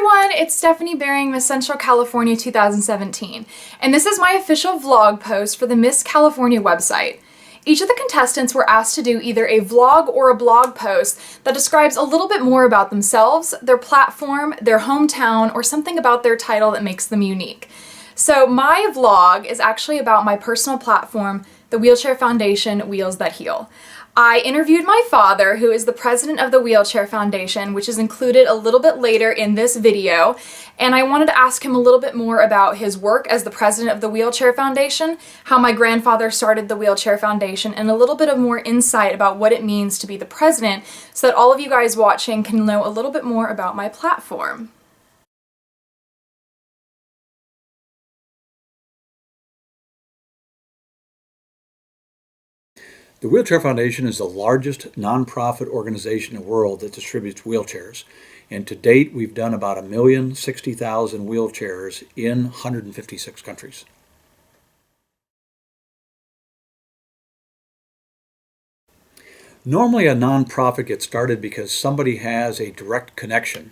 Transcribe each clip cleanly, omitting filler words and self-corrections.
everyone, it's Stephanie Behring, Miss Central California 2017, and this is my official vlog post for the Miss California website. Each of the contestants were asked to do either a vlog or a blog post that describes a little bit more about themselves, their platform, their hometown, or something about their title that makes them unique. So my vlog is actually about my personal platform, the Wheelchair Foundation Wheels That Heal. I interviewed my father, who is the president of the Wheelchair Foundation, which is included a little bit later in this video, and I wanted to ask him a little bit more about his work as the president of the Wheelchair Foundation, how my grandfather started the Wheelchair Foundation, and a little bit of more insight about what it means to be the president, so that all of you guys watching can know a little bit more about my platform. The Wheelchair Foundation is the largest nonprofit organization in the world that distributes wheelchairs. And to date, we've done about 1,060,000 wheelchairs in 156 countries. Normally, a nonprofit gets started because somebody has a direct connection.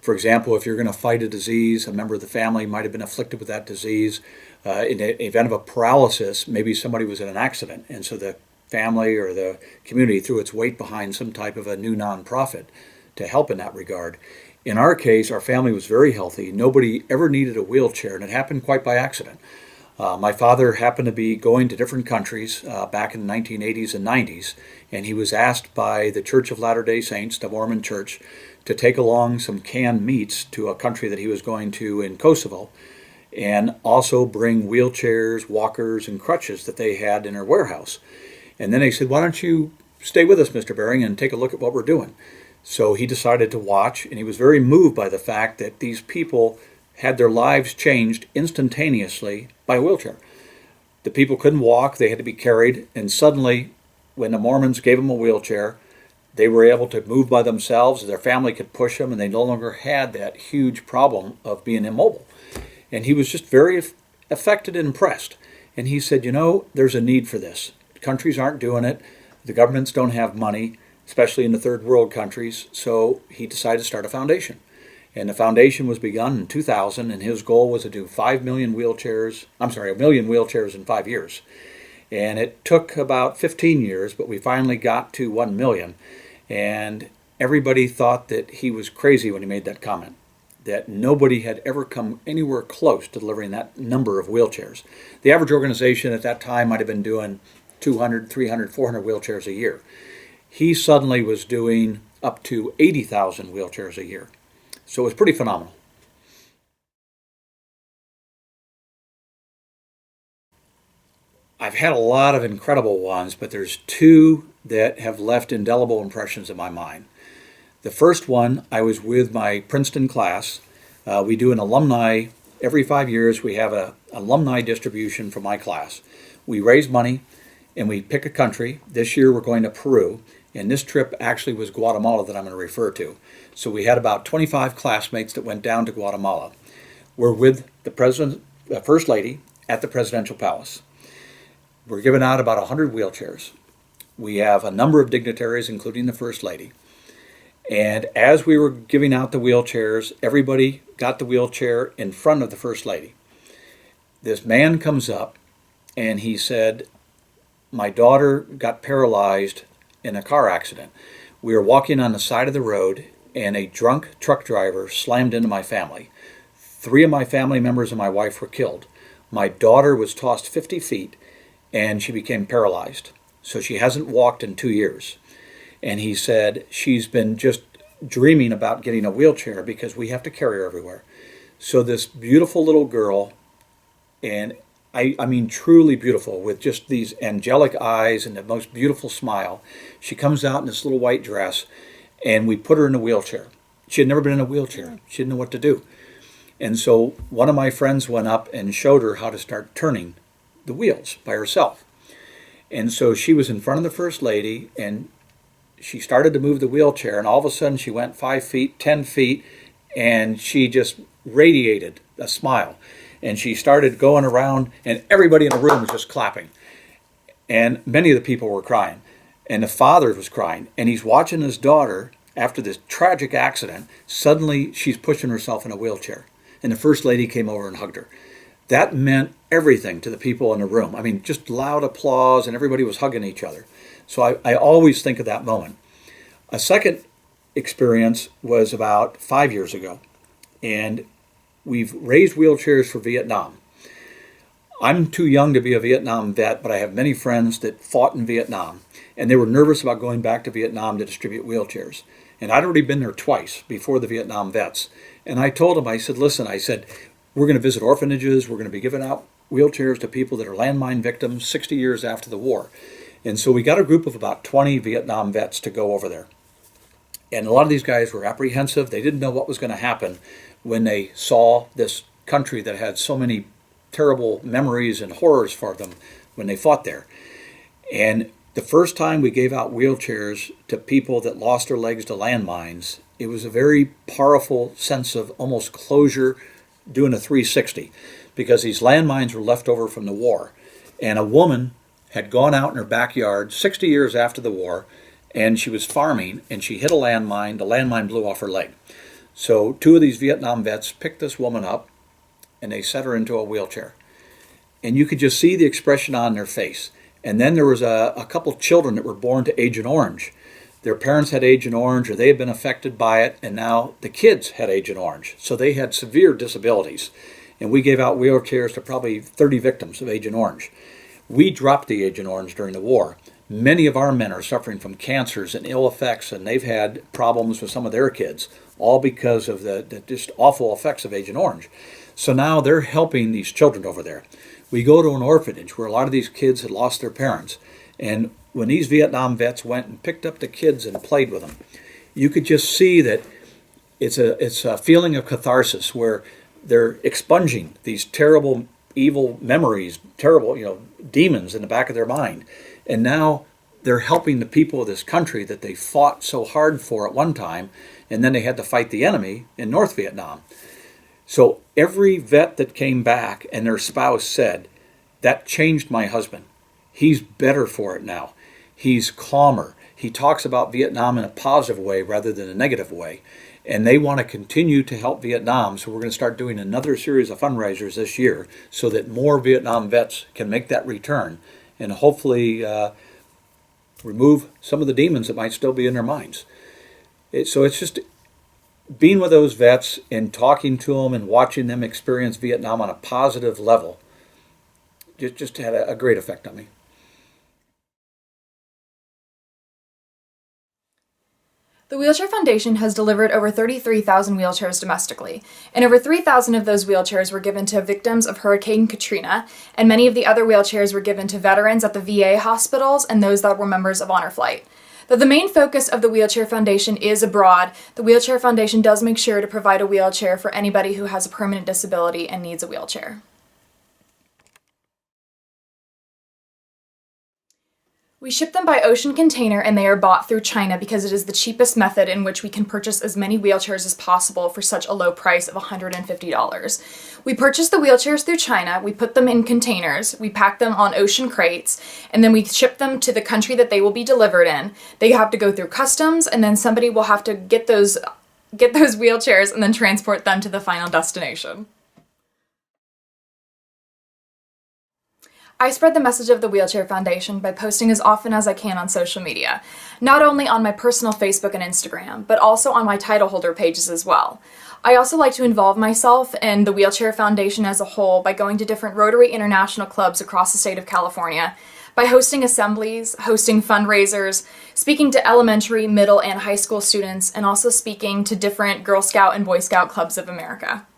For example, if you're going to fight a disease, a member of the family might have been afflicted with that disease. In the event of a paralysis, maybe somebody was in an accident, and so the family or the community threw its weight behind some type of a new nonprofit to help in that regard. In our case, our family was very healthy. Nobody ever needed a wheelchair, and it happened quite by accident. My father happened to be going to different countries back in the 1980s and 90s, and he was asked by the Church of Latter-day Saints, the Mormon Church, to take along some canned meats to a country that he was going to in Kosovo, and also bring wheelchairs, walkers, and crutches that they had in their warehouse. And then they said, why don't you stay with us, Mr. Behring, and take a look at what we're doing? So he decided to watch, and he was very moved by the fact that these people had their lives changed instantaneously by a wheelchair. The people couldn't walk, they had to be carried, and suddenly, when the Mormons gave them a wheelchair, they were able to move by themselves, their family could push them, and they no longer had that huge problem of being immobile. And he was just very affected and impressed. And he said, you know, there's a need for this. Countries aren't doing it. The governments don't have money, especially in the third world countries. So he decided to start a foundation. And the foundation was begun in 2000, and his goal was to do 5 million wheelchairs, a million wheelchairs in 5 years. And it took about 15 years, but we finally got to 1 million. And everybody thought that he was crazy when he made that comment, that nobody had ever come anywhere close to delivering that number of wheelchairs. The average organization at that time might have been doing 200, 300, 400 wheelchairs a year. He suddenly was doing up to 80,000 wheelchairs a year. So it was pretty phenomenal. I've had a lot of incredible ones, but there's two that have left indelible impressions in my mind. The first one, I was with my Princeton class. We do an alumni, every 5 years we have an alumni distribution for my class. We raise money and we pick a country. This year we're going to Peru, and this trip actually was Guatemala that I'm going to refer to. So we had about 25 classmates that went down to Guatemala. We're with the First Lady at the Presidential Palace. We're giving out about 100 wheelchairs. We have a number of dignitaries, including the First Lady. And as we were giving out the wheelchairs, everybody got the wheelchair in front of the First Lady. This man comes up and he said, my daughter got paralyzed in a car accident. We were walking on the side of the road and a drunk truck driver slammed into my family. 3 of my family members and my wife were killed. My daughter was tossed 50 feet and she became paralyzed. So she hasn't walked in 2 years. And he said she's been just dreaming about getting a wheelchair because we have to carry her everywhere. So this beautiful little girl, and I mean truly beautiful, with just these angelic eyes and the most beautiful smile. She comes out in this little white dress, and we put her in a wheelchair. She had never been in a wheelchair. She didn't know what to do. And so one of my friends went up and showed her how to start turning the wheels by herself. And so she was in front of the First Lady, and she started to move the wheelchair, and all of a sudden she went 5 feet, 10 feet, and she just radiated a smile. And she started going around, and everybody in the room was just clapping. And many of the people were crying. And the father was crying. And he's watching his daughter after this tragic accident, suddenly she's pushing herself in a wheelchair. And the First Lady came over and hugged her. That meant everything to the people in the room. I mean, just loud applause, and everybody was hugging each other. So I always think of that moment. A second experience was about 5 years ago, and we've raised wheelchairs for Vietnam. I'm too young to be a Vietnam vet, but I have many friends that fought in Vietnam, and they were nervous about going back to Vietnam to distribute wheelchairs. And I'd already been there twice before the Vietnam vets. And I told them, I said, listen, we're going to visit orphanages, we're going to be giving out wheelchairs to people that are landmine victims 60 years after the war. And so we got a group of about 20 Vietnam vets to go over there. And a lot of these guys were apprehensive. They didn't know what was going to happen when they saw this country that had so many terrible memories and horrors for them when they fought there. And the first time we gave out wheelchairs to people that lost their legs to landmines, it was a very powerful sense of almost closure, doing a 360, because these landmines were left over from the war. And a woman had gone out in her backyard 60 years after the war, and she was farming, and she hit a landmine. The landmine blew off her leg. So two of these Vietnam vets picked this woman up, and they set her into a wheelchair. And you could just see the expression on their face. And then there was a couple children that were born to Agent Orange. Their parents had Agent Orange, or they had been affected by it, and now the kids had Agent Orange. So they had severe disabilities. And we gave out wheelchairs to probably 30 victims of Agent Orange. We dropped the Agent Orange during the war. Many of our men are suffering from cancers and ill effects, and they've had problems with some of their kids, all because of the just awful effects of Agent Orange. So now they're helping these children over there. We go to an orphanage where a lot of these kids had lost their parents. And when these Vietnam vets went and picked up the kids and played with them, you could just see that it's a feeling of catharsis where they're expunging these terrible, evil memories, terrible, demons in the back of their mind. And now they're helping the people of this country that they fought so hard for at one time, and then they had to fight the enemy in North Vietnam. So every vet that came back and their spouse said, that changed my husband. He's better for it now. He's calmer. He talks about Vietnam in a positive way rather than a negative way. And they want to continue to help Vietnam, so we're going to start doing another series of fundraisers this year so that more Vietnam vets can make that return and hopefully remove some of the demons that might still be in their minds. So it's just being with those vets and talking to them and watching them experience Vietnam on a positive level just had a great effect on me. The Wheelchair Foundation has delivered over 33,000 wheelchairs domestically, and over 3,000 of those wheelchairs were given to victims of Hurricane Katrina, and many of the other wheelchairs were given to veterans at the VA hospitals and those that were members of Honor Flight. Though the main focus of the Wheelchair Foundation is abroad, the Wheelchair Foundation does make sure to provide a wheelchair for anybody who has a permanent disability and needs a wheelchair. We ship them by ocean container, and they are bought through China because it is the cheapest method in which we can purchase as many wheelchairs as possible for such a low price of $150. We purchase the wheelchairs through China, we put them in containers, we pack them on ocean crates, and then we ship them to the country that they will be delivered in. They have to go through customs, and then somebody will have to get those wheelchairs and then transport them to the final destination. I spread the message of the Wheelchair Foundation by posting as often as I can on social media, not only on my personal Facebook and Instagram, but also on my title holder pages as well. I also like to involve myself and the Wheelchair Foundation as a whole by going to different Rotary International clubs across the state of California, by hosting assemblies, hosting fundraisers, speaking to elementary, middle, and high school students, and also speaking to different Girl Scout and Boy Scout clubs of America.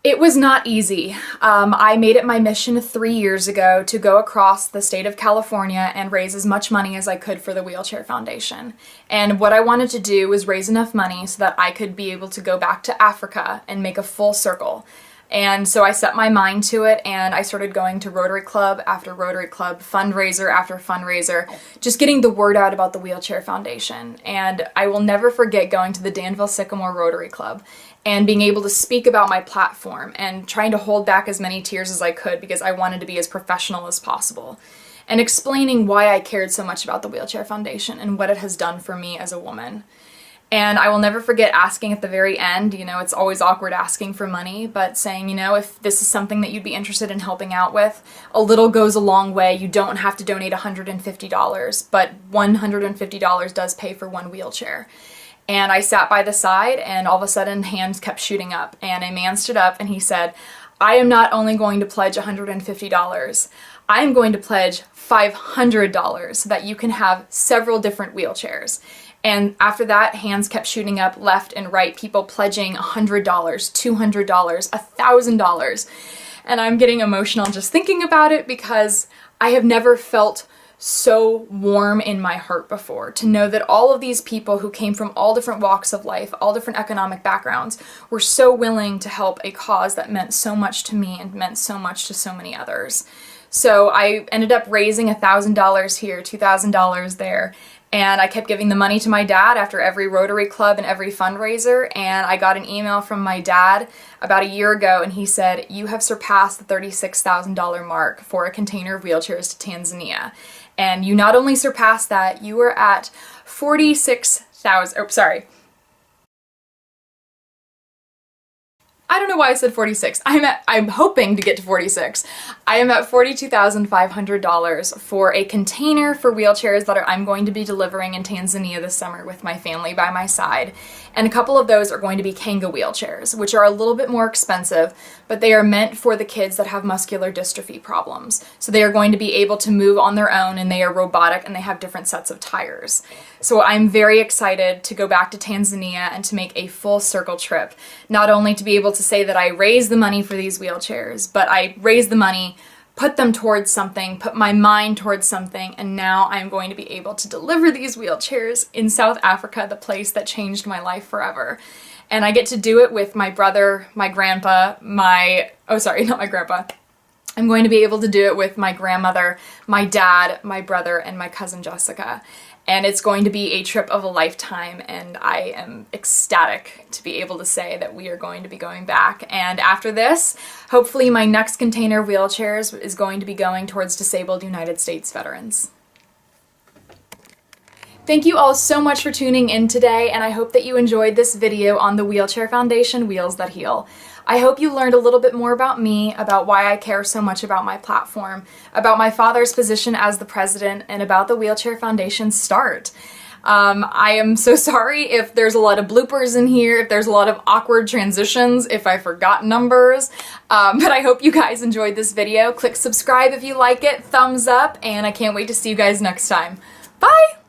It was not easy. I made it my mission 3 years ago to go across the state of California and raise as much money as I could for the Wheelchair Foundation. And what I wanted to do was raise enough money so that I could be able to go back to Africa and make a full circle. And so I set my mind to it, and I started going to Rotary Club after Rotary Club, fundraiser after fundraiser, just getting the word out about the Wheelchair Foundation. And I will never forget going to the Danville Sycamore Rotary Club and being able to speak about my platform and trying to hold back as many tears as I could because I wanted to be as professional as possible. and explaining why I cared so much about the Wheelchair Foundation and what it has done for me as a woman. And I will never forget asking at the very end, it's always awkward asking for money, but saying, if this is something that you'd be interested in helping out with, a little goes a long way. You don't have to donate $150, but $150 does pay for one wheelchair. And I sat by the side, and all of a sudden hands kept shooting up, and a man stood up and he said, I am not only going to pledge $150, I am going to pledge $500 so that you can have several different wheelchairs. And after that, hands kept shooting up left and right, people pledging $100, $200, $1,000. And I'm getting emotional just thinking about it because I have never felt so warm in my heart before, to know that all of these people who came from all different walks of life, all different economic backgrounds, were so willing to help a cause that meant so much to me and meant so much to so many others. So I ended up raising $1,000 here, $2,000 there, and I kept giving the money to my dad after every Rotary Club and every fundraiser, and I got an email from my dad about a year ago, and he said, you have surpassed the $36,000 mark for a container of wheelchairs to Tanzania. And you not only surpassed that, you were at 46,000, I don't know why I said 46. I'm hoping to get to 46. I am at $42,500 for a container for wheelchairs that I'm going to be delivering in Tanzania this summer with my family by my side. And a couple of those are going to be Kanga wheelchairs, which are a little bit more expensive, but they are meant for the kids that have muscular dystrophy problems. So they are going to be able to move on their own, and they are robotic, and they have different sets of tires. So I'm very excited to go back to Tanzania and to make a full circle trip, not only to be able to say that I raised the money for these wheelchairs, but I raised the money, put them towards something, put my mind towards something, and now I'm going to be able to deliver these wheelchairs in South Africa, the place that changed my life forever. And I get to do it with my brother, my grandpa, not my grandpa. I'm going to be able to do it with my grandmother, my dad, my brother, and my cousin Jessica. And it's going to be a trip of a lifetime, and I am ecstatic to be able to say that we are going to be going back. And after this, hopefully my next container of wheelchairs is going to be going towards disabled United States veterans. Thank you all so much for tuning in today, and I hope that you enjoyed this video on the Wheelchair Foundation Wheels That Heal. I hope you learned a little bit more about me, about why I care so much about my platform, about my father's position as the president, and about the Wheelchair Foundation's start. I am so sorry if there's a lot of bloopers in here, if there's a lot of awkward transitions, if I forgot numbers, but I hope you guys enjoyed this video. Click subscribe if you like it, thumbs up, and I can't wait to see you guys next time. Bye!